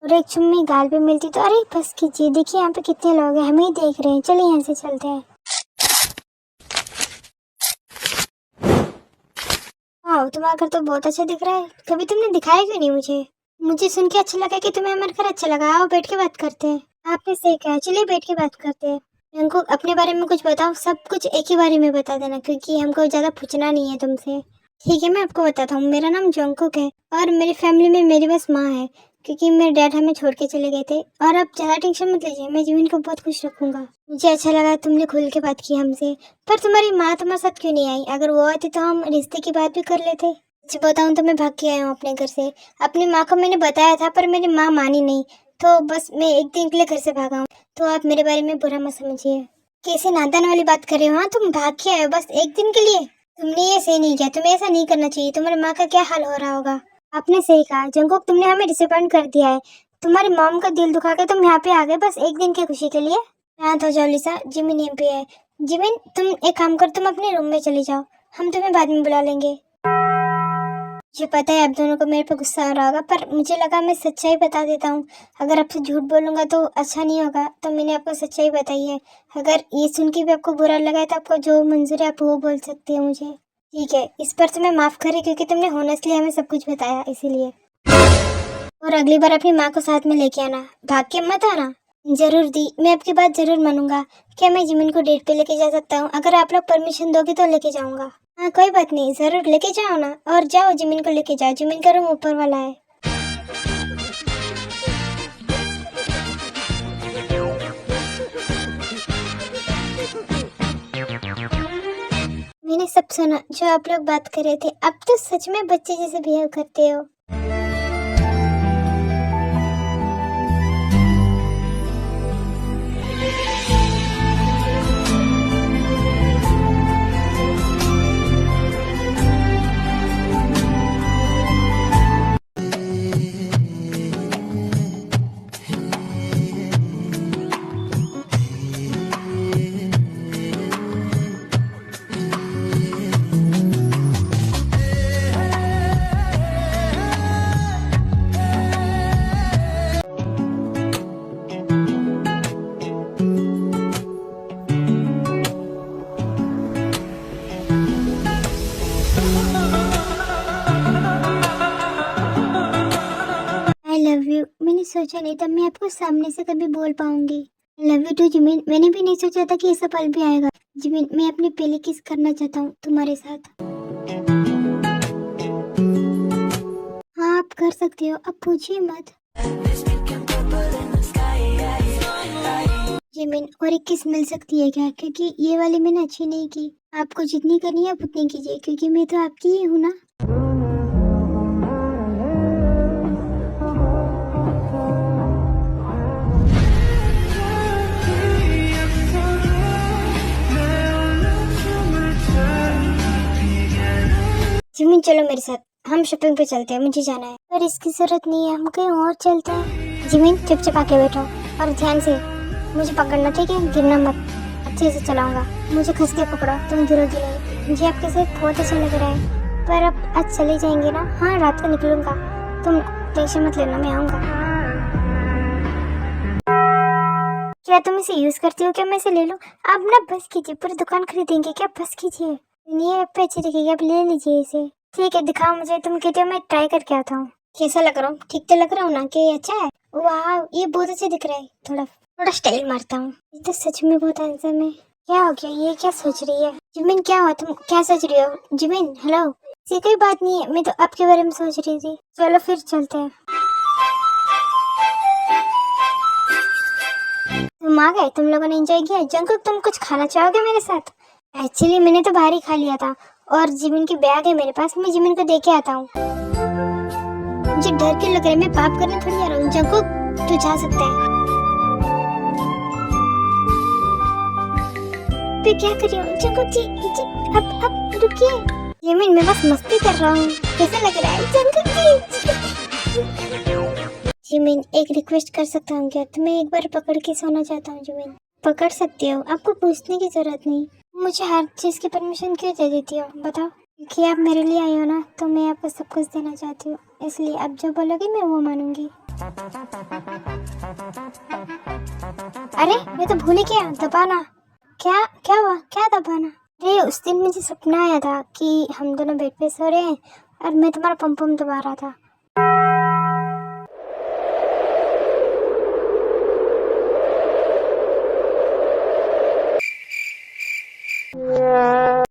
और एक चुम्मी गाल पे मिलती तो। अरे बस कीजिए, देखिए यहाँ पे कितने लोग हैं, हमें ही देख रहे हैं। चलिए यहाँ से चलते हैं। वाह तुम्हारा घर तो बहुत अच्छा दिख रहा है, कभी तुमने दिखाया क्यों नहीं मुझे? मुझे सुन के अच्छा लगा कि तुम्हें हमारा घर अच्छा लगा। आओ बैठ के बात करते हैं। आपने सही कहा, चलिए बैठ के बात करते हैं। हमको अपने बारे में कुछ बताओ, सब कुछ एक ही बारे में बता देना, क्योंकि हमको ज्यादा पूछना नहीं है तुमसे। ठीक है मैं आपको बताता हूँ, मेरा नाम जोंगकुक है और मेरी फैमिली में मेरी बस माँ है, क्योंकि मेरे डैड हमें छोड़ के चले गए थे। और आप ज्यादा टेंशन मत लीजिए, मैं जिमिन को बहुत खुश रखूंगा। मुझे अच्छा लगा तुमने खुल के बात की हमसे। पर तुम्हारी माँ तुम्हारे साथ क्यों नहीं आई? अगर वो आती तो हम रिश्ते की बात भी कर लेते। सच बताऊं तो मैं भाग के आया हूँ अपने घर से। अपनी माँ को मैंने बताया था पर मेरी माँ मानी नहीं, तो बस मैं एक दिन के लिए घर से भागा हूँ। तो आप मेरे बारे में बुरा मत समझिए। कैसे नादान वाली बात कर रहे हो? हाँ तुम भाग के आए हो बस एक दिन के लिए? तुमने ये सही नहीं किया, तुम्हें ऐसा नहीं करना चाहिए। तुम्हारी माँ का क्या हाल हो रहा होगा। आपने सही कहा जंगकुक, तुमने हमें डिसअपॉइंट कर दिया है। तुम्हारी मॉम का दिल दुखा के तुम यहाँ पे आ गए बस एक दिन की खुशी के लिए। शांत हो जाओ लिसा, जिमिन यहाँ पे है। जिमिन तुम एक काम कर, तुम अपने रूम में चली जाओ, हम तुम्हें बाद में बुला लेंगे। मुझे पता है आप दोनों को मेरे पे गुस्सा आ रहा होगा, पर मुझे लगा मैं सच्चाई बता देता हूँ। अगर आपसे झूठ बोलूँगा तो अच्छा नहीं होगा, तो मैंने आपको सच्चाई बताई है। अगर ये सुन के भी आपको बुरा लगा है तो आपको जो मंजूर है आप वो बोल सकते हैं मुझे। ठीक है, इस पर तुम्हें माफ़ करे क्योंकि तुमने होनेस्टली हमें सब कुछ बताया इसीलिए। और अगली बार अपनी माँ को साथ में लेके आना, भाग के मत आना। जरूर दी, मैं आपकी बात जरूर मानूंगा। क्या मैं जिमिन को डेट पे लेके जा सकता हूँ? अगर आप लोग परमिशन दोगे तो लेके जाऊंगा। हाँ कोई बात नहीं, जरूर लेके जाओ ना। और जाओ जिमिन को लेके जाओ, जिमिन का रूम ऊपर वाला है। मैंने सब सुना जो आप लोग बात कर रहे थे। अब तो सच में बच्चे जैसे बिहेव करते हो। आई लव यू। मैंने सोचा नहीं था मैं आपको सामने से कभी बोल पाऊंगी। I love you too Jimin. मैंने भी नहीं सोचा था कि ऐसा पल भी आएगा। जिमिन मैं अपनी पहली किस करना चाहता हूँ तुम्हारे साथ। हाँ आप कर सकते हो, अब पूछिए मत। जिमिन और एक किस मिल सकती है क्या? क्योंकि ये वाली मैंने अच्छी नहीं की। आपको जितनी करनी है आप उतनी कीजिए, क्योंकि मैं तो आपकी ही हूँ ना। मेरे साथ, हम शॉपिंग पे चलते हैं, मुझे जाना है। पर इसकी जरूरत नहीं है, हम कहीं और चलते हैं। जिमिन चुपचाप आके बैठो और ध्यान से मुझे पकड़ना, ठीक है? गिरना मत, अच्छे से चलाऊंगा। मुझे खस के पकड़ो, तुम गिरोगी नहीं। मुझे आपके साथ बहुत अच्छा लग रहा है, पर अब आज चले जाएंगे ना? हाँ, रात को निकलूंगा, तुम टेंशन मत लेना, मैं आऊँगा। क्या तुम इसे यूज करती हो? क्या मैं इसे ले लूं? आप ना बस कीजिए, पूरी दुकान खरीदेंगे क्या? बस कीजिए, ये आप पे अच्छी दिखेगी, आप ले लीजिए इसे। ठीक है, दिखाओ मुझे, तुम कहते हो, मैं ट्राई करके आता हूँ। कैसा लग रहा हूँ? ठीक तो लग रहा हूँ ना? कि अच्छा है? वाह, ये बहुत अच्छा दिख रहा है। थोड़ा स्टाइल मारता हूँ। ये तो सच में बहुत हैंडसम है। क्या हो गया? ये क्या सोच रही है? जिमिन क्या हुआ? तुम क्या सोच रही हो? Jimin hello. ऐसी कोई बात नहीं है, मैं तो आपके बारे में सोच रही थी। चलो फिर चलते हैं। तुम आ गए, तुम लोगों ने एंजॉय किया। जंकुक तुम कुछ खाना चाहोगे मेरे साथ? एक्चुअली मैंने तो बाहर ही खा लिया था, और जिमिन की बैग है मेरे पास, मैं जिमिन को दे के आता हूँ। मुझे डर क्यों लग रहा है? मैं पाप करने थोड़ी आ रहा हूँ। जंकुक तू जा सकता है। मैं क्या कर रही हूँ? जंकुक जी, अब रुकिए। जिमिन मैं बस मस्ती कर रहा हूँ। कैसा लग रहा है जंकुक जी? जिमिन एक रिक्वेस्ट कर सकता हूँ क्या? तुम्हें एक बार पकड़ के सोना चाहता हूँ। जिमिन पकड़ सकती हो, आपको पूछने की जरूरत नहीं। मुझे हर चीज की परमिशन क्यों दे देती हो बताओ? कि आप मेरे लिए आई हो ना, तो मैं आपको सब कुछ देना चाहती हूँ, इसलिए आप जो बोलोगे मैं वो मानूंगी। अरे मैं तो भूल ही गया, दबाना। क्या हुआ? क्या दबाना? अरे उस दिन मुझे सपना आया था कि हम दोनों बेड पे सो रहे हैं और मैं तुम्हारा पम दबा रहा था।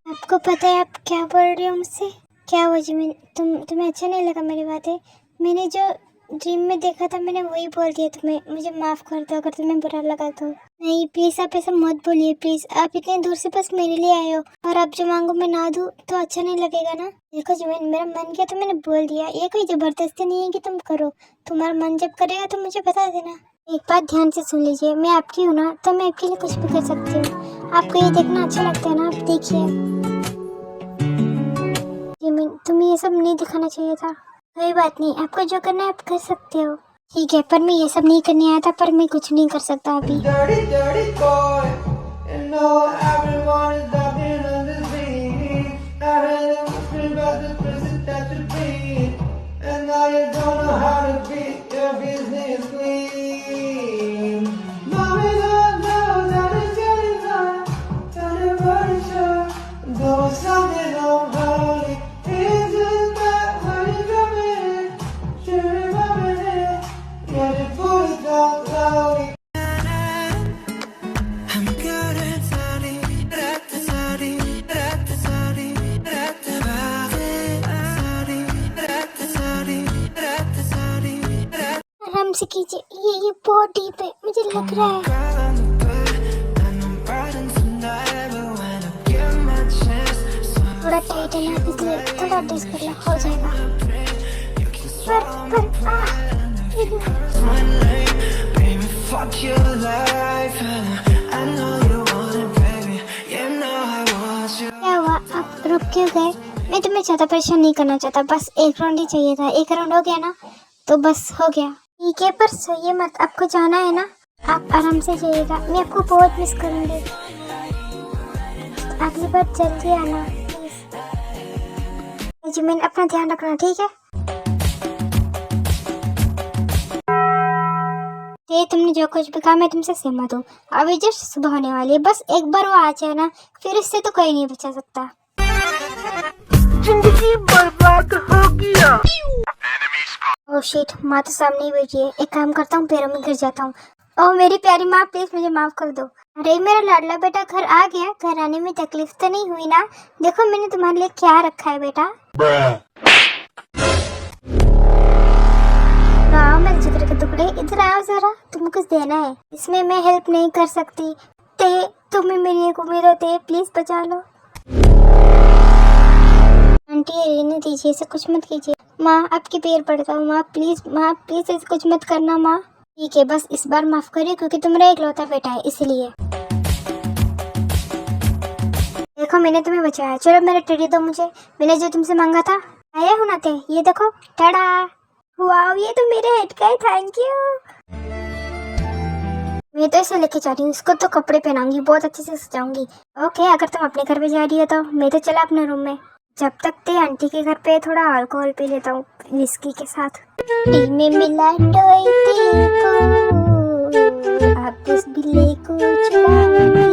आपको पता है आप क्या बोल रही हो मुझसे? क्या हुआ जिमिन? तुम्हें अच्छा नहीं लगा मेरी बातें? मैंने जो ड्रीम में देखा था मैंने वही बोल दिया तुम्हें। मुझे माफ कर दो अगर तुम्हें बुरा लगा तो। नहीं प्लीज, आप ऐसा मत बोलिए प्लीज। आप इतने दूर से बस मेरे लिए आए हो, और आप जो मांगो मैं ना दूं तो अच्छा नहीं लगेगा ना? देखो जिमिन, मेरा मन किया तो मैंने बोल दिया, ये कोई जबरदस्ती नहीं है कि तुम करो। तुम्हारा मन जब करेगा तो मुझे बता देना। एक बात ध्यान से सुन लीजिए, मैं आपकी हूँ ना, तो मैं आपके लिए कुछ भी कर सकती हूँ। आपको ये देखना अच्छा लगता है ना? आप देखिए। जिमिन तुम्हें ये सब नहीं दिखाना चाहिए था। कोई बात नहीं, आपको जो करना है आप कर सकते हो। ठीक है, पर मैं ये सब नहीं करने आया था, पर मैं कुछ नहीं कर सकता अभी। Dirty, dirty boy. And no, everyone is laughing on the scene. I heard them whispering about the prison that you beat. And now you don't know how to beat your business clean. Mommy don't know that it's getting hot. Tell your body sure. There was something on holy. Isn't that when you come in? Should remember it. Yeah, you put it down slowly. आराम से कीजिए, ये बहुत deep है, मुझे लग रहा है। थोड़ा टाइट है ना, इसलिए थोड़ा एडजस्ट कर लो, हो जाएगा। Fuck your life, I know you want it, baby. You know I want you. क्या हुआ? आप रुक क्यों गए? मैं तुम्हें ज्यादा परेशान नहीं करना चाहता, बस एक राउंड ही चाहिए था। एक राउंड हो गया ना तो बस हो गया। ठीक है, पर सोइए मत, आपको जाना है ना, आप आराम से जाइएगा। मैं आपको बहुत मिस करूंगी, अगली बार जल्दी आना प्लीज। जिमिन अपना ध्यान रखना, ठीक है? ये तुमने जो कुछ भी कहा मैं तुमसे सहमत हूँ। अभी जस्ट सुबह होने वाली है, बस एक बार वो आ जाए ना, फिर इससे तो कोई नहीं बचा सकता। जिंदगी बर्बाद हो गया। ओह शिट, माँ तो सामने ही बैठी है। एक काम करता हूँ, पैरों में गिर जाता हूँ। ओह मेरी प्यारी माँ, प्लीज मुझे माफ कर दो। अरे मेरा लाडला बेटा घर आ गया। घर आने में तकलीफ तो नहीं हुई ना? देखो मैंने तुम्हारे लिए क्या रखा है बेटा। आओ मेरे जिगर के टुकड़े, इधर आओ जरा, तुम्हें कुछ देना है। इसमें मैं हेल्प नहीं कर सकती, ते तुम्हें मेरी एक उम्मीद होती है, प्लीज बचा लो। आंटी रहने दीजिए, ऐसे कुछ मत कीजिए। माँ आपके पैर पड़ता हूँ, माँ प्लीज ऐसे कुछ मत करना माँ। ठीक है, बस इस बार माफ करिए क्योंकि तुम्हारा इकलौता बेटा है इसलिए। देखो मैंने तुम्हें बचाया, चलो मेरा टेडी दो मुझे, मैंने जो तुमसे मांगा था। आया होना थे, ये देखो, टड़ा। वाह, ये तो मेरे हेड का है, थैंक यू। मैं तो इसे लेके जा रही हूँ, इसको तो कपड़े पहनाऊंगी, बहुत अच्छे से सजाऊंगी। ओके, अगर तुम अपने घर पे जा रही हो तो मैं तो चला अपने रूम में। जब तक ते आंटी के घर पे थोड़ा अल्कोहल पी लेता हूँ विस्की के साथ। टी में मिला टोय को, आप उस बिल्ली को चुराऊंगी।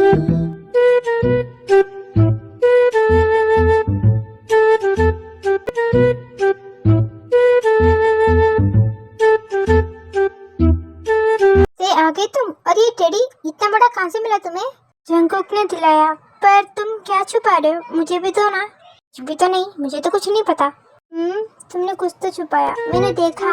आ गए तुम? और ये टेडी इतना बड़ा कहाँ से मिला तुम्हें? जंगकुक ने दिलाया। पर तुम क्या छुपा रहे हो? मुझे भी दो ना। कुछ भी तो नहीं, मुझे तो कुछ नहीं पता। तुमने कुछ तो छुपाया, मैंने देखा।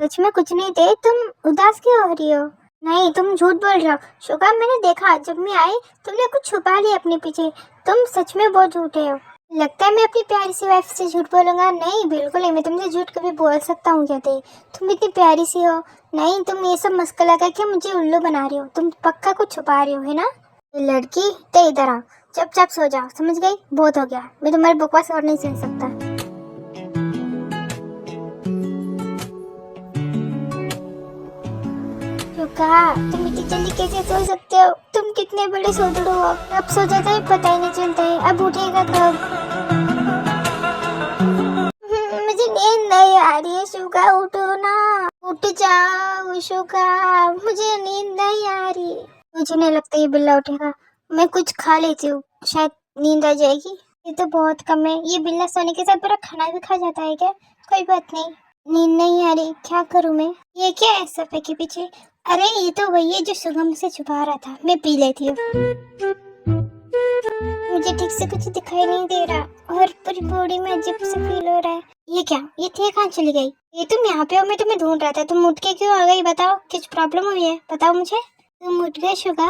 सच में कुछ नहीं थे, तुम उदास क्यों हो रही हो? नहीं, तुम झूठ बोल रहे हो शुगा, मैंने देखा जब मैं आई तुमने कुछ छुपा लिया अपने पीछे। तुम सच में बहुत झूठे हो। लगता है मैं अपनी प्यारी सी वाइफ से झूठ बोलूंगा? नहीं, बिल्कुल नहीं, मैं तुमसे झूठ कभी बोल सकता हूँ क्या? तुम इतनी प्यारी सी हो। नहीं, तुम ये सब मस्का लगा के मुझे उल्लू बना रही हो। तुम पक्का कुछ छुपा रही हो, है ना? लड़की तो इधर आओ, चुपचाप सो जाओ, समझ गई? बहुत हो गया, मैं तुम्हारी बकवास और नहीं सुन सकता। कहा तुम इतनी जल्दी कैसे सो सकते हो? तुम कितने बड़े सोचड़ो हो। अब सो जाता है पता ही नहीं चलता है। अब उठेगा कब? मुझे नींद नहीं आ रही है शुगा, उठो ना, उठ जाओ शुगा, मुझे नींद नहीं आ रही। मुझे नहीं लगता ये बिल्ला उठेगा, मैं कुछ खा लेती हूँ, शायद नींद आ जाएगी। ये तो बहुत कम है, ये बिल्ला सोने के साथ पूरा खाना भी खा जाता है क्या? कोई बात नहीं, नींद नहीं आ रही, क्या करूँ मैं? ये क्या है सोफे के पीछे? अरे ये तो वही है जो सुगम से छुपा रहा था, मैं पी लेती हूँ। मुझे ठीक से कुछ दिखाई नहीं दे रहा और पूरी बॉडी में अजीब सा फील हो रहा है। ये क्या? ये थे कहाँ चली गई? ये तुम यहाँ पे हो, मैं तुम्हें ढूंढ रहा था, तुम उठ के क्यों आ गई? बताओ, कुछ प्रॉब्लम हुई है? बताओ मुझे। तुम उठ गए शुगा?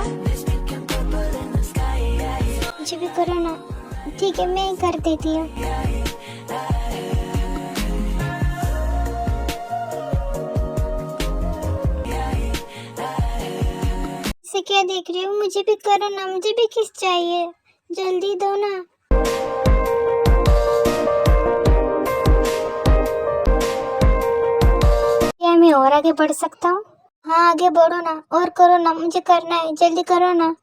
मुझे भी करो ना। ठीक है, मैं कर देती हूँ। इसे क्या देख रही हो? मुझे भी करो ना, मुझे भी किस चाहिए, जल्दी दो ना। क्या मैं और आगे बढ़ सकता हूँ? हाँ, आगे बढ़ो ना, और करो ना, मुझे करना है, जल्दी करो ना।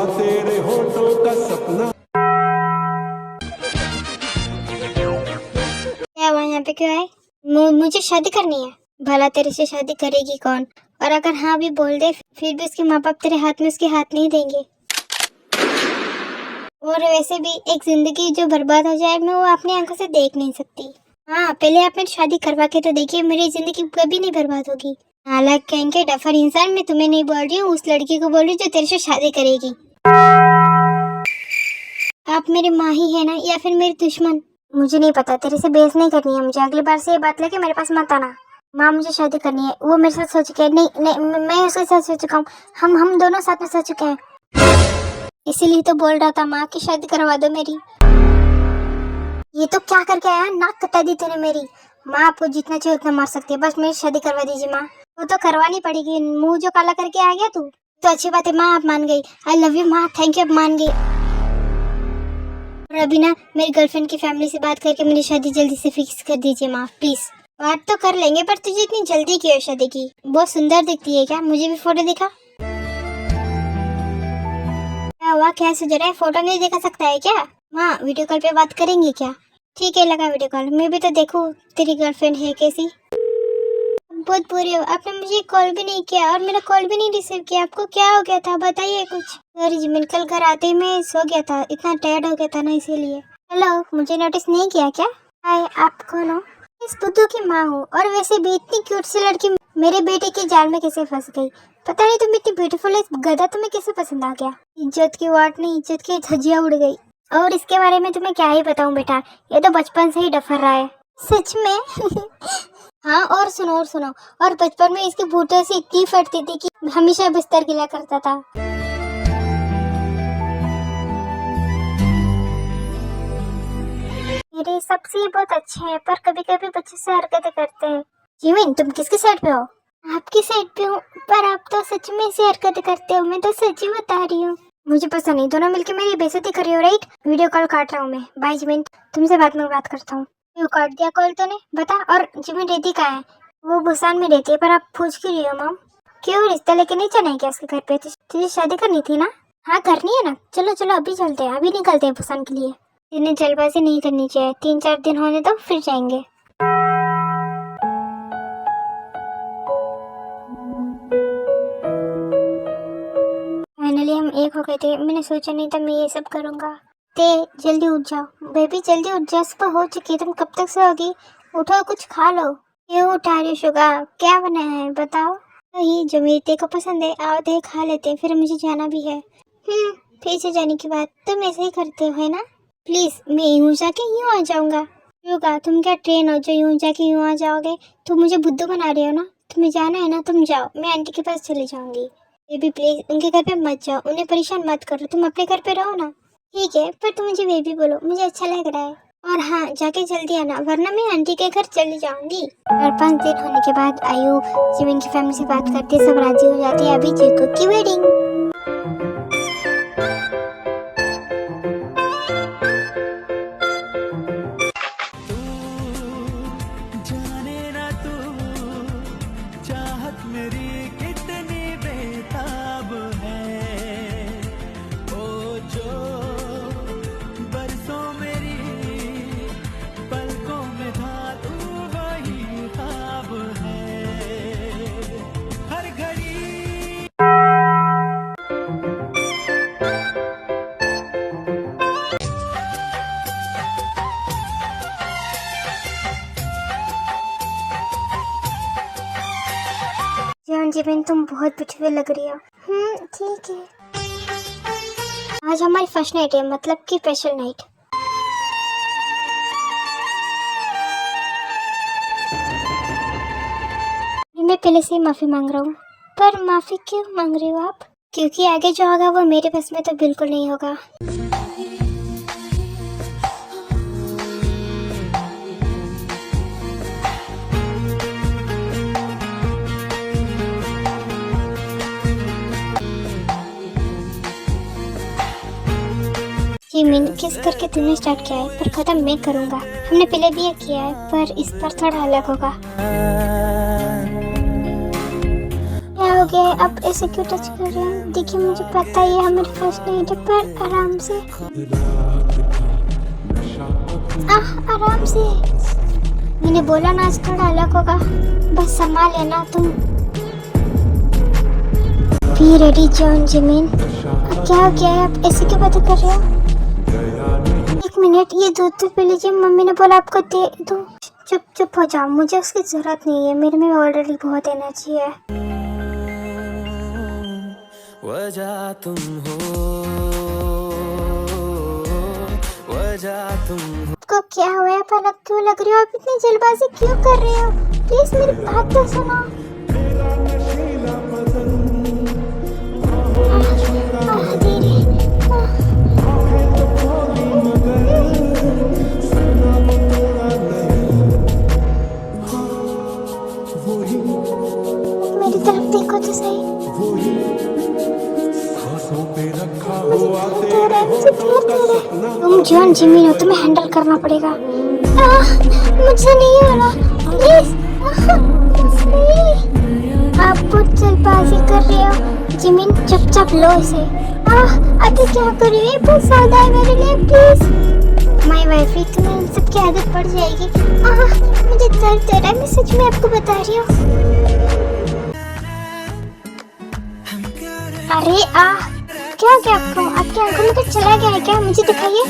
तेरे होठों का सपना। क्या हुआ? यहाँ पे क्यों आए? मुझे शादी करनी है। भला तेरे से शादी करेगी कौन? और अगर हाँ भी बोल दे फिर भी उसके माँ बाप तेरे हाथ में उसके हाथ नहीं देंगे। और वैसे भी एक जिंदगी जो बर्बाद हो जाए मैं वो अपनी आंखों से देख नहीं सकती। हाँ, पहले आप मेरी शादी करवा के तो देखिए, मेरी जिंदगी कभी नहीं बर्बाद होगी। हालांकि कहेंगे डफर इंसान, मैं तुम्हें नहीं बोल रही हूँ, उस लड़की को बोल रही हूँ जो तेरे से शादी करेगी। आप मेरी माँ ही है ना, या फिर मेरी दुश्मन? मुझे नहीं पता, तेरे से बहस नहीं करनी है मुझे। अगली बार से ये बात लेके मेरे पास मत आना। माँ, मुझे शादी करनी है, वो मेरे साथ सो चुके हैं। नहीं, मैं उसके साथ सो चुका हूँ। हम दोनों साथ में सो चुके हैं, इसीलिए तो बोल रहा था माँ की शादी करवा दो मेरी। ये तो क्या करके आया? नाक कटा दी तूने मेरी। माँ, आपको जितना चाहिए उतना मार सकती है, बस मेरी शादी करवा दीजिए माँ। वो तो करवानी पड़ेगी, मुंह जो काला करके आ गया तू। तो अच्छी बात है माँ, आप मान गई। आई लव यू माँ, थैंक यू, आप मान गई। और अभी ना मेरी गर्लफ्रेंड की फैमिली से बात करके मेरी शादी जल्दी से फिक्स कर दीजिए माँ, प्लीज। बात तो कर लेंगे, पर तुझे इतनी जल्दी क्यों शादी की? बहुत सुंदर दिखती है क्या? मुझे भी फोटो दिखा। क्या हुआ? क्या सोच रहा है? फोटो नहीं दिखा सकता है क्या? माँ, वीडियो कॉल पे बात करेंगे क्या? ठीक है, लगा वीडियो कॉल। मैं भी तो देखूं तेरी गर्लफ्रेंड है कैसी। बहुत बुरे हो, आपने मुझे कॉल भी नहीं किया और मेरा कॉल भी नहीं रिसीव किया। आपको क्या हो गया था? बताइए कुछ। सॉरी जिमिन, कल घर आते ही मैं सो गया था, इतना टायर्ड हो गया था ना इसीलिए। हेलो, मुझे नोटिस नहीं किया क्या? हाय, आप कौन हो? इस बुद्धू की माँ हूँ, और वैसे भी इतनी क्यूट सी लड़की मेरे बेटे के जाल में कैसे फंस गई? पता नहीं, तुम इतनी ब्यूटीफुल है, गधा तुम्हें कैसे पसंद आ गया? इज्जत की वाट नहीं, इज्जत की धज्जियां उड़ गई। और इसके बारे में तुम्हें क्या ही बताऊं बेटा, ये तो बचपन से ही डफर रहा है। सच में? हाँ, और सुनो, और बचपन में इसके भूतों से इतनी फटती थी कि हमेशा बिस्तर गिला करता था। मेरे सबसे ये बहुत अच्छे हैं, पर कभी कभी बच्चे से हरकतें करते हैं। जिमिन, तुम किसकी साइड पे हो? आपकी साइड पे हूँ, पर आप तो सच में ऐसी हरकतें करते हो, मैं तो सच ही बता रही हूँ। मुझे पसंद नहीं, दोनों मिलकर मेरी बेइज्जती कर रही हो, राइट? वीडियो कॉल काट रहा हूँ मैं, बाय जिमिन, तुमसे बाद में बात करता हूँ। क्यों काट दिया कॉल तूने, बता? और जिमिन रहती कहाँ है? वो बुसान में रहती है, पर आप पूछ क्यों रही हो मॉम? क्यों, रिश्ता लेके नहीं चले क्या उसके घर पे? तुझे शादी करनी थी ना? हाँ करनी है ना, चलो चलो अभी चलते हैं, अभी निकलते हैं बुसान के लिए। इन्हें जल्दबाजी नहीं करनी चाहिए, 3-4 दिन होने दो फिर जाएंगे। फाइनली हम एक हो गए थे, मैंने सोचा नहीं था मैं ये सब करूँगा। ते जल्दी उठ जाओ बेबी, जल्दी उठ जाओ, सुबह हो चुकी है, तुम कब तक सोओगी? उठो, कुछ खा लो। क्यों उठा रही हो शुगा, क्या बनाया है बताओ? वही जो मेरे ते को पसंद है, आओ ते खा लेते हैं, फिर मुझे जाना भी है। फिर से जाने की बात तुम ऐसे ही करते हो है ना? प्लीज, मैं यूं जाके यूं आ जाऊंगा। रुका, तुम क्या ट्रेन हो जो यूं जाके यूं आ जाओगे? तुम मुझे बुद्धू बना रहे हो ना? तुम्हें जाना है ना, तुम जाओ, मैं आंटी के पास चली जाऊंगी। बेबी प्लीज, उनके घर पे मत जाओ, उन्हें परेशान मत करो, तुम अपने घर पे रहो ना। ठीक है, पर तुम मुझे बेबी बोलो, मुझे अच्छा लग रहा है। और हाँ, जाके जल्दी आना, वरना मैं आंटी के घर चली जाऊंगी। और 5 दिन होने के बाद आयु जिमिन की फैमिली से बात करती है, सब राजी हो जाती है, अभी जीको की वेडिंग। जिमिन, तुम बहुत ब्यूटीफुल लग रही हो। ठीक है। आज हमारी फर्स्ट नाइट है, मतलब कि स्पेशल नाइट। मैं पहले से ही माफी मांग रहा हूँ, पर माफी क्यों मांग रही हो आप? क्योंकि आगे जो होगा वो मेरे बस में तो बिल्कुल नहीं होगा। जिमिन, किस करके तुमने स्टार्ट किया है, पर खत्म मैं करूंगा। हमने पहले भी ये किया है, पर इस पर थोड़ा अलग होगा। क्या हो गया, अब ऐसे क्यों टच कर रहे हैं? देखिए मुझे पता है ये हमारी फर्स्ट नाइट है, पर आराम से, आराम से। मैंने बोला ना आज थोड़ा अलग होगा, बस संभाल लेना तुम। Be ready John Jimin. अब क्या हो गया है, आप ऐसे क्यों बातें कर रहे हो? 1 मिनट, ये दूध तो पी लीजिए, मम्मी ने बोला आपको दे दो। चुप हो जाओ, मुझे उसकी जरूरत नहीं है, मेरे में ऑलरेडी बहुत एनर्जी है। वजह तुम हो, वजह तुम हो। आपको क्या हुआ है, पलक क्यों लग रही हो? आप इतनी जल्दबाजी क्यों कर रहे हो? प्लीज मेरी बात तो सुनो। मेरी तरफ देखो तो सही। तुम जॉन जिमिन हो, तुम्हें हैंडल करना पड़ेगा। मुझसे नहीं हो रहा, प्लीज। आप बहुत जल्दबाजी कर रहे हो जिमिन, चुपचाप लो इसे। अभी क्या कर रही है, बहुत ज्यादा है मेरे लिए, प्लीज। माय वाइफ, तुम्हें इन सब की आदत पड़ जाएगी। मुझे दर्द हो रहा है, मैं सच में आपको बता रही हूँ। अरे क्या हो गया आपको? आपकी आंखों में कुछ चला गया है क्या? मुझे दिखाइए।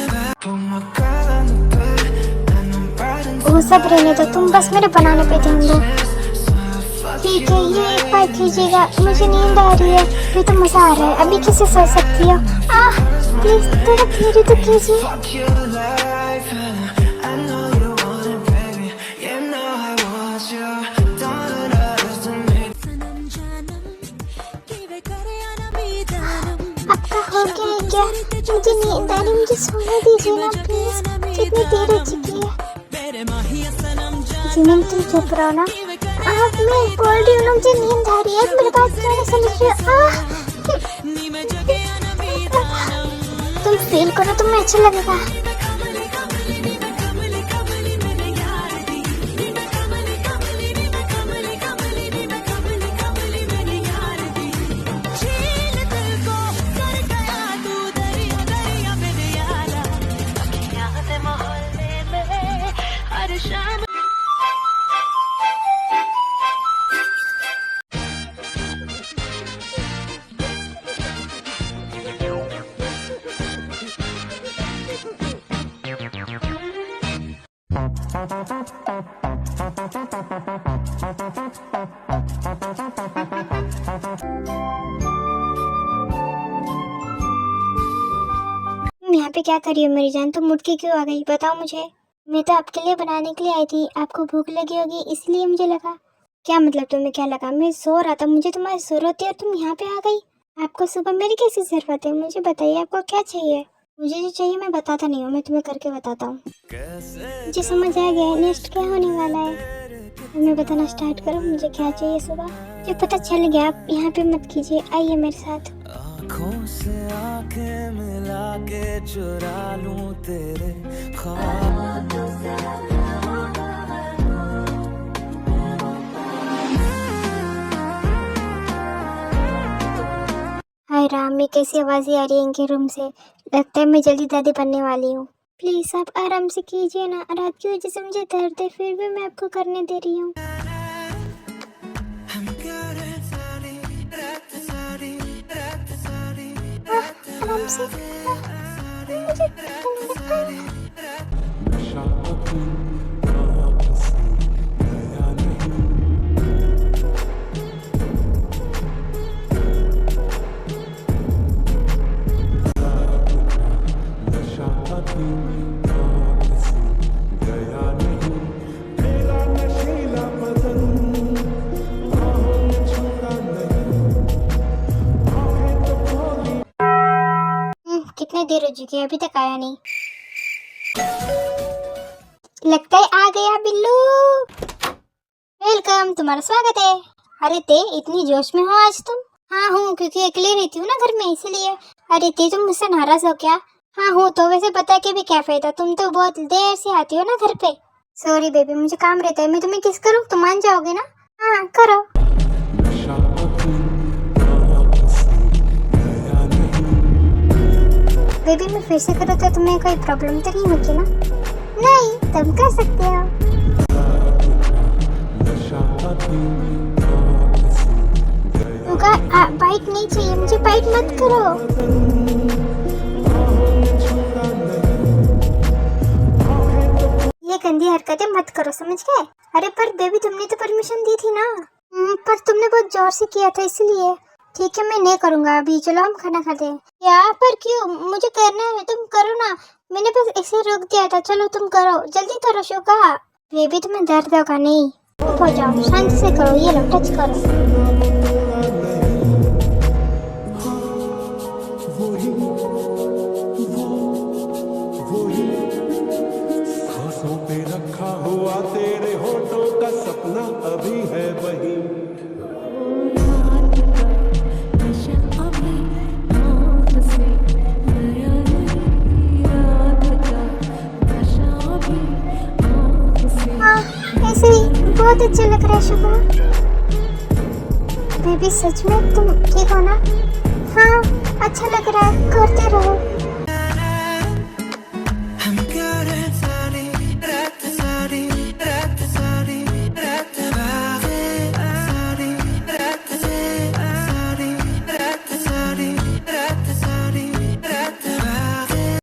वो सब रहने दो, तुम बस मेरे बनाने पे ध्यान दो। ठीक है, ये एक बार कीजिएगा, मुझे नींद आ रही है। ये तो मजा आ रहा है, अभी कैसे सो सकती हो? प्लीज थोड़ा धीरे तो कीजिए। आपका हो गया है क्या? मुझे नींद आ रही, मुझे सोने दीजिए ना प्लीज। कितनी देर हो चुकी है? जिमिन तुम चुप रहो ना। मैं बोल रही हूँ ना, मुझे नींद आ रही है, मेरी बात क्यों नहीं समझ रही हो? तुम फील करो, तुम्हें अच्छा लगेगा। यहाँ पे क्या कर रही हो मेरी जान? तुम उठ के क्यों आ गई? बताओ मुझे। मैं तो आपके लिए बनाने के लिए आई थी, आपको भूख लगी होगी इसलिए मुझे लगा। क्या मतलब तुम्हें क्या लगा? मैं सो रहा था, मुझे तुम्हारी जरूरत थी और तुम यहाँ पे आ गई। आपको सुबह मेरी कैसी जरूरत है? मुझे बताइए आपको क्या चाहिए? मुझे जो चाहिए मैं बताता नहीं हूँ, मैं तुम्हें करके बताता हूँ। मुझे समझ आ गया नेक्स्ट क्या होने वाला है। मैं बताना स्टार्ट करूँ मुझे क्या चाहिए सुबह? मुझे पता चल गया, आप यहाँ पे मत कीजिए, आइए मेरे साथ। आँखों से आँखें मिला के चुरा लूं तेरे ख्वाब। हाय राम, ये कैसी आवाज़ें आ रही है इनके रूम से? लगता है मैं जल्दी दादी बनने वाली हूँ। प्लीज़ आप आराम से कीजिए ना, रात की वजह से मुझे दर्द है, फिर भी मैं आपको करने दे रही हूँ। आराम से मुझे कितने देर हो चुकी है, अभी तक आया नहीं। लगता है आ गया बिल्लू। वेलकम, तुम्हारा स्वागत है। अरे ते इतनी जोश में हो आज तुम? हाँ हूँ, क्योंकि अकेले रहती हूँ ना घर में इसलिए। अरे ते तुम मुझसे नाराज हो क्या? हाँ हूँ तो वैसे पता के भी क्या फायदा, तुम तो बहुत देर से आती हो ना घर पे। सॉरी बेबी, मुझे काम रहता है। मैं तुम्हें किस करूँ? तुम मान जाओगे ना? हाँ करो। बेबी मैं फिर से करूँ तो तुम्हें कोई प्रॉब्लम तो नहीं होगी ना? नहीं, तुम कर सकते हो। बाइट नहीं चाहिए मुझे, बाइट मत करो। ये गंदी हरकतें मत करो, समझ गए? अरे पर बेबी तुमने तो परमिशन दी थी ना। पर तुमने बहुत जोर से किया था इसलिए। ठीक है मैं नहीं करूँगा अभी, चलो हम खाना खाते हैं। यार पर क्यों? मुझे करना है, तुम करो ना। मैंने बस ऐसे रोक दिया था, चलो तुम करो, जल्दी करो शोका। बेबी तुम्हें दर्द होगा? नहीं, हो जाओ, शांति से करो, ये लो टच करो। सांसों पे रखा हुआ तेरे होठों का सपना अभी है वही। ऐसे ही बहुत अच्छा लग रहा है शुभा। बेबी सच में तुम ठीक हो ना? हाँ अच्छा लग रहा है, करते रहो।